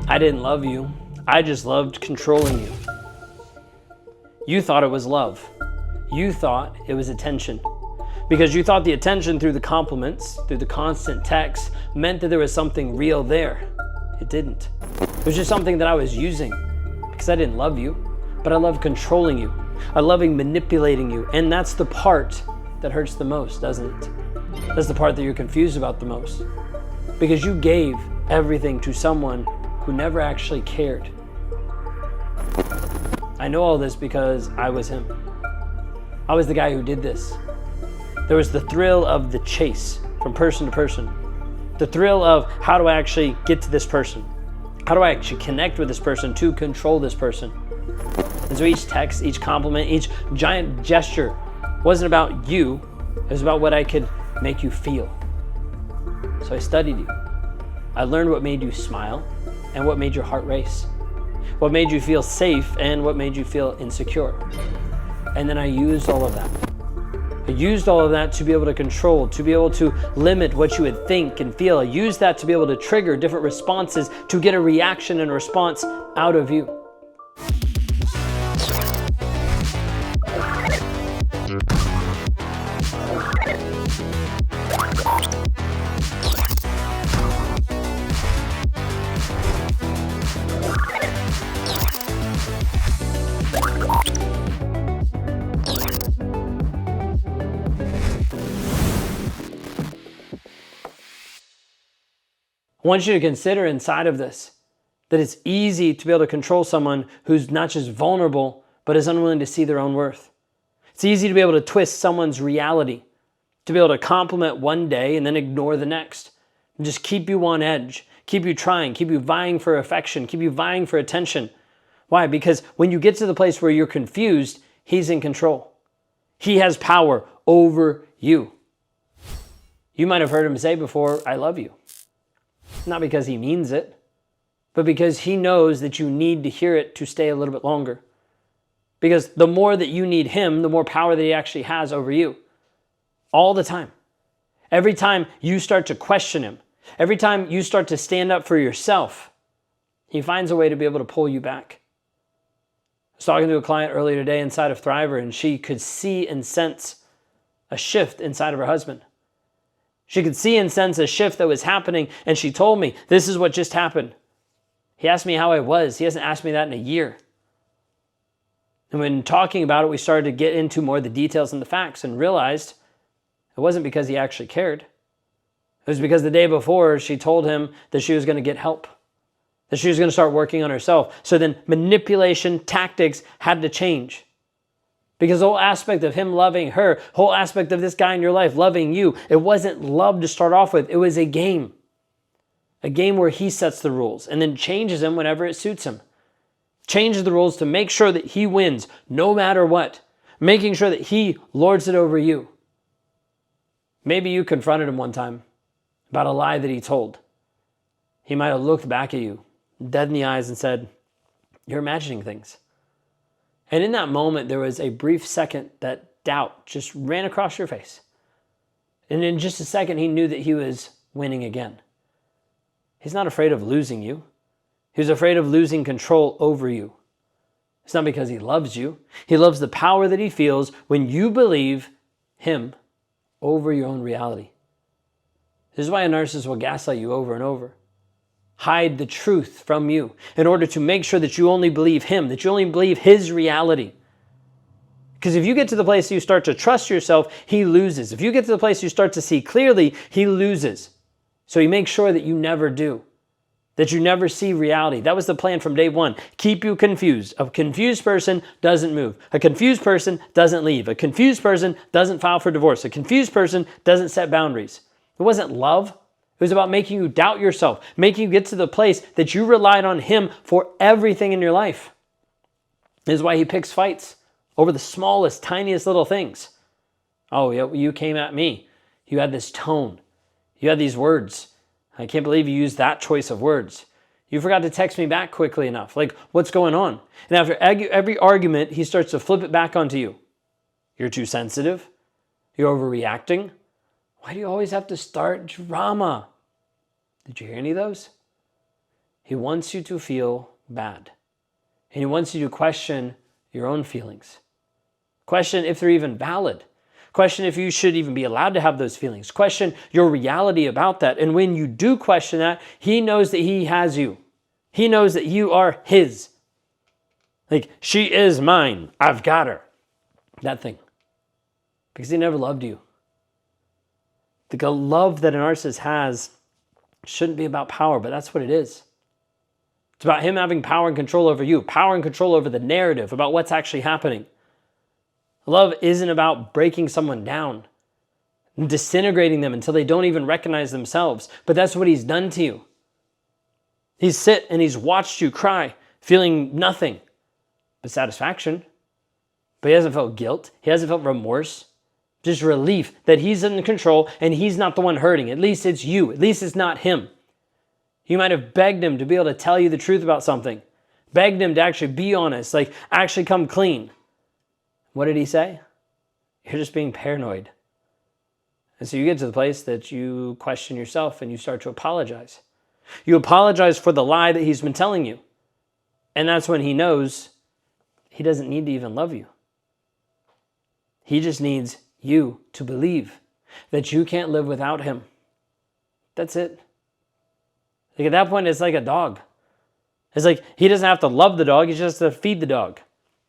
I didn't love you. I just loved controlling you. You thought it was love. You thought it was attention. Because you thought the attention through the compliments, through the constant texts, meant that there was something real there. It didn't. It was just something that I was using because I didn't love you, but I love controlling you. I love manipulating you. And that's the part that hurts the most, doesn't it? That's the part that you're confused about the most. Because you gave everything to someone who never actually cared. I know all this because I was him. I was the guy who did this. There was the thrill of the chase from person to person. The thrill of how do I actually get to this person? How do I actually connect with this person to control this person? And so each text, each compliment, each giant gesture wasn't about you. It was about what I could make you feel. So I studied you. I learned what made you smile and what made your heart race. What made you feel safe and what made you feel insecure. And then I used all of that. I used all of that to be able to control, to be able to limit what you would think and feel. I used that to be able to trigger different responses, to get a reaction and a response out of you. I want you to consider inside of this that it's easy to be able to control someone who's not just vulnerable, but is unwilling to see their own worth. It's easy to be able to twist someone's reality, to be able to compliment one day and then ignore the next, and just keep you on edge, keep you trying, keep you vying for affection, keep you vying for attention. Why? Because when you get to the place where you're confused, he's in control. He has power over you. You might have heard him say before, I love you. Not because he means it, but because he knows that you need to hear it to stay a little bit longer. Because the more that you need him, the more power that he actually has over you. All the time. Every time you start to question him, every time you start to stand up for yourself, he finds a way to be able to pull you back. I was talking to a client earlier today inside of Thriver, and she could see and sense a shift inside of her husband. She could see and sense a shift that was happening, and she told me, this is what just happened. He asked me how I was. He hasn't asked me that in a year. And when talking about it, we started to get into more of the details and the facts and realized it wasn't because he actually cared. It was because the day before, she told him that she was going to get help, that she was going to start working on herself. So then manipulation tactics had to change. Because the whole aspect of him loving her, whole aspect of this guy in your life loving you, it wasn't love to start off with. It was a game. A game where he sets the rules and then changes them whenever it suits him. Changes the rules to make sure that he wins no matter what. Making sure that he lords it over you. Maybe you confronted him one time about a lie that he told. He might have looked back at you, dead in the eyes, and said, you're imagining things. And in that moment, there was a brief second that doubt just ran across your face. And in just a second, he knew that he was winning again. He's not afraid of losing you. He was afraid of losing control over you. It's not because he loves you. He loves the power that he feels when you believe him over your own reality. This is why a narcissist will gaslight you over and over. Hide the truth from you in order to make sure that you only believe him, that you only believe his reality. Because if you get to the place you start to trust yourself, he loses. If you get to the place you start to see clearly, he loses. So he makes sure that you never do, that you never see reality. That was the plan from day one. Keep you confused. A confused person doesn't move. A confused person doesn't leave. A confused person doesn't file for divorce. A confused person doesn't set boundaries. It wasn't love. It was about making you doubt yourself, making you get to the place that you relied on him for everything in your life. This is why he picks fights over the smallest, tiniest little things. Oh, you came at me. You had this tone. You had these words. I can't believe you used that choice of words. You forgot to text me back quickly enough. Like, what's going on? And after every argument, he starts to flip it back onto you. You're too sensitive. You're overreacting. Why do you always have to start drama? Did you hear any of those? He wants you to feel bad. And he wants you to question your own feelings. Question if they're even valid. Question if you should even be allowed to have those feelings. Question your reality about that. And when you do question that, he knows that he has you. He knows that you are his. Like, she is mine. I've got her. That thing. Because he never loved you. The love that a narcissist has shouldn't be about power, but that's what it is. It's about him having power and control over you, power and control over the narrative, about what's actually happening. Love isn't about breaking someone down and disintegrating them until they don't even recognize themselves. But that's what he's done to you. He's sit and he's watched you cry, feeling nothing but satisfaction. But he hasn't felt guilt. He hasn't felt remorse. Just relief that he's in control and he's not the one hurting. At least it's you. At least it's not him. You might have begged him to be able to tell you the truth about something. Begged him to actually be honest, like actually come clean. What did he say? You're just being paranoid. And so you get to the place that you question yourself and you start to apologize. You apologize for the lie that he's been telling you. And that's when he knows he doesn't need to even love you. He just needs you to believe that you can't live without him. That's it. Like at that point, it's like a dog. It's like he doesn't have to love the dog, he just has to feed the dog.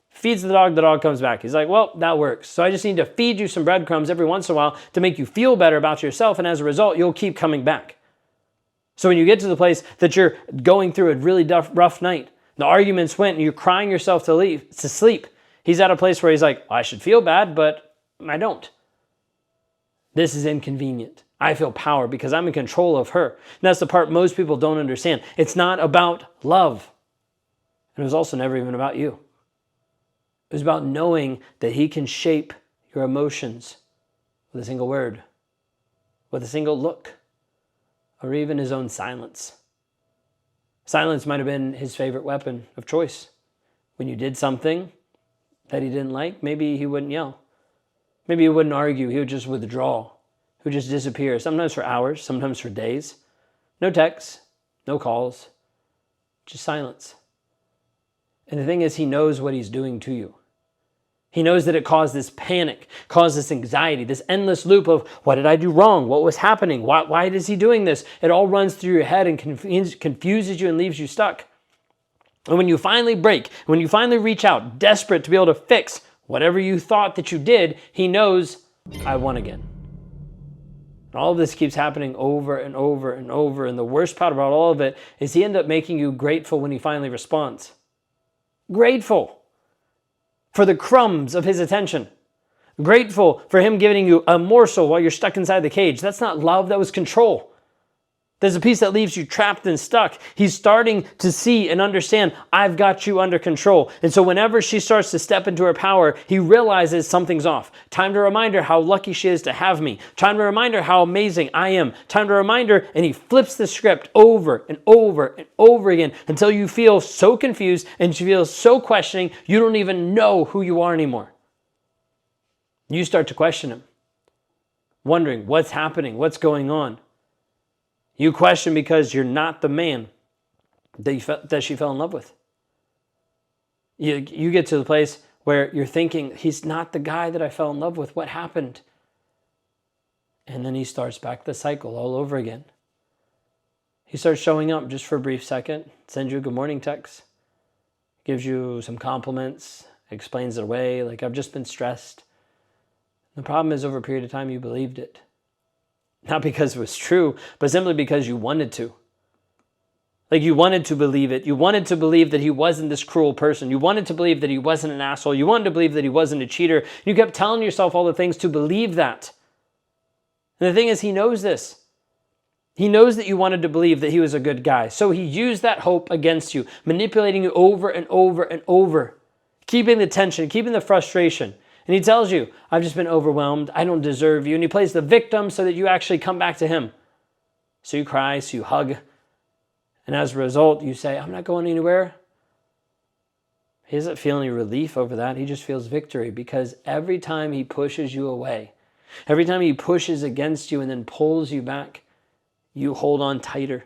Feeds the dog comes back. He's like, well, that works. So I just need to feed you some breadcrumbs every once in a while to make you feel better about yourself. And as a result, you'll keep coming back. So when you get to the place that you're going through a really rough night, the arguments went and you're crying yourself to sleep, he's at a place where he's like, I should feel bad, but I don't. This is inconvenient. I feel power because I'm in control of her. And that's the part most people don't understand. It's not about love. And it was also never even about you. It was about knowing that he can shape your emotions with a single word, with a single look, or even his own silence. Silence might have been his favorite weapon of choice. When you did something that he didn't like, maybe he wouldn't yell. Maybe he wouldn't argue. He would just withdraw. He would just disappear, sometimes for hours, sometimes for days. No texts, no calls, just silence. And the thing is, he knows what he's doing to you. He knows that it caused this panic, caused this anxiety, this endless loop of, what did I do wrong? What was happening? Why is he doing this? It all runs through your head and confuses you and leaves you stuck. And when you finally break, when you finally reach out, desperate to be able to fix whatever you thought that you did, he knows, I won again. And all of this keeps happening over and over and over. And the worst part about all of it is he ends up making you grateful when he finally responds. Grateful for the crumbs of his attention. Grateful for him giving you a morsel while you're stuck inside the cage. That's not love, that was control. There's a piece that leaves you trapped and stuck. He's starting to see and understand, I've got you under control. And so whenever she starts to step into her power, he realizes something's off. Time to remind her how lucky she is to have me. Time to remind her how amazing I am. Time to remind her, and he flips the script over and over and over again until you feel so confused and you feel so questioning, you don't even know who you are anymore. You start to question him, wondering what's happening, what's going on. You question because you're not the man that she fell in love with. You get to the place where you're thinking, he's not the guy that I fell in love with. What happened? And then he starts back the cycle all over again. He starts showing up just for a brief second, sends you a good morning text, gives you some compliments, explains it away, like I've just been stressed. The problem is over a period of time you believed it. Not because it was true, but simply because you wanted to. Like you wanted to believe it. You wanted to believe that he wasn't this cruel person. You wanted to believe that he wasn't an asshole. You wanted to believe that he wasn't a cheater. You kept telling yourself all the things to believe that. And the thing is, he knows this. He knows that you wanted to believe that he was a good guy. So he used that hope against you, manipulating you over and over and over, keeping the tension, keeping the frustration. And he tells you, I've just been overwhelmed. I don't deserve you. And he plays the victim so that you actually come back to him. So you cry, so you hug. And as a result, you say, I'm not going anywhere. He doesn't feel any relief over that. He just feels victory because every time he pushes you away, every time he pushes against you and then pulls you back, you hold on tighter.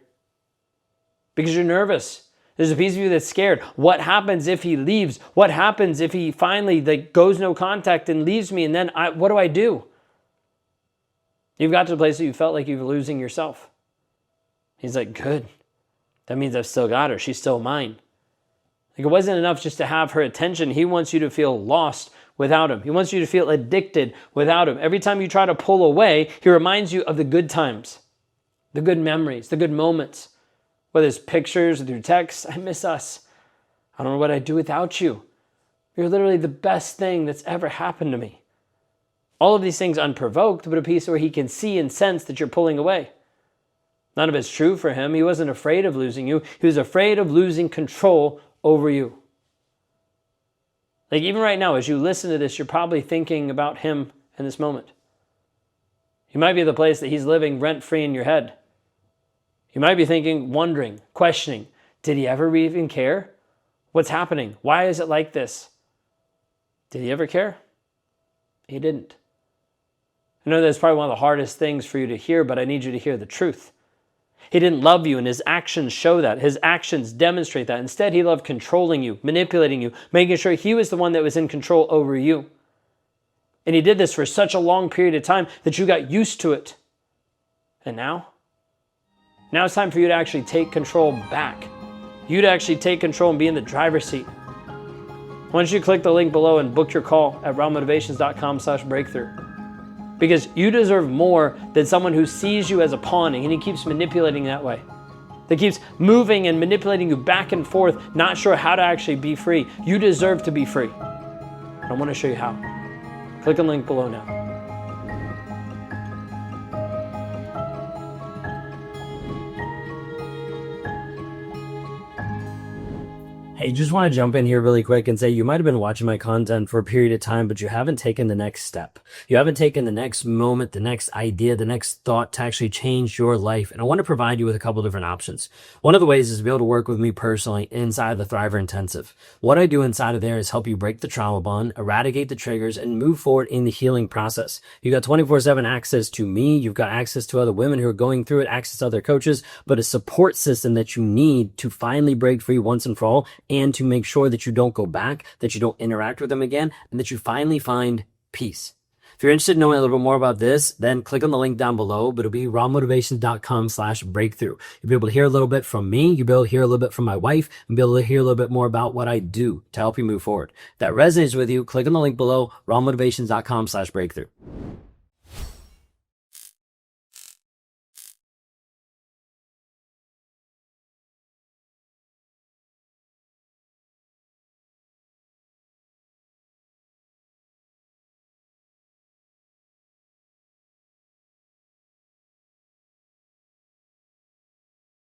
because you're nervous. There's a piece of you that's scared. What happens if he leaves? What happens if he finally goes no contact and leaves me? And then what do I do? You've got to the place that you felt like you were losing yourself. He's like, good. That means I've still got her. She's still mine. Like, it wasn't enough just to have her attention. He wants you to feel lost without him. He wants you to feel addicted without him. Every time you try to pull away, he reminds you of the good times, the good memories, the good moments. Whether it's pictures or through text, I miss us. I don't know what I'd do without you. You're literally the best thing that's ever happened to me. All of these things unprovoked, but a piece where he can see and sense that you're pulling away. None of it's true for him. He wasn't afraid of losing you. He was afraid of losing control over you. Like, even right now, as you listen to this, you're probably thinking about him in this moment. He might be the place that he's living rent-free in your head. You might be thinking, wondering, questioning, did he ever even care? What's happening? Why is it like this? Did he ever care? He didn't. I know that's probably one of the hardest things for you to hear, but I need you to hear the truth. He didn't love you, and his actions show that. His actions demonstrate that. Instead, he loved controlling you, manipulating you, making sure he was the one that was in control over you. And he did this for such a long period of time that you got used to it. And now it's time for you to actually take control back. You to actually take control and be in the driver's seat. Why don't you click the link below and book your call at rawmotivations.com/breakthrough. Because you deserve more than someone who sees you as a pawn and he keeps manipulating that way. That keeps moving and manipulating you back and forth, not sure how to actually be free. You deserve to be free. I want to show you how. Click on the link below now. Hey, just want to jump in here really quick and say you might have been watching my content for a period of time, but you haven't taken the next step. You haven't taken the next moment, the next idea, the next thought to actually change your life. And I want to provide you with a couple different options. One of the ways is to be able to work with me personally inside the Thriver Intensive. What I do inside of there is help you break the trauma bond, eradicate the triggers, and move forward in the healing process. You got 24/7 access to me. You've got access to other women who are going through it, access to other coaches, but a support system that you need to finally break free once and for all, and to make sure that you don't go back, that you don't interact with them again, and that you finally find peace. If you're interested in knowing a little bit more about this, then click on the link down below, but it'll be rawmotivations.com/breakthrough. You'll be able to hear a little bit from me, you'll be able to hear a little bit from my wife, and be able to hear a little bit more about what I do to help you move forward. If that resonates with you, click on the link below, rawmotivations.com/breakthrough.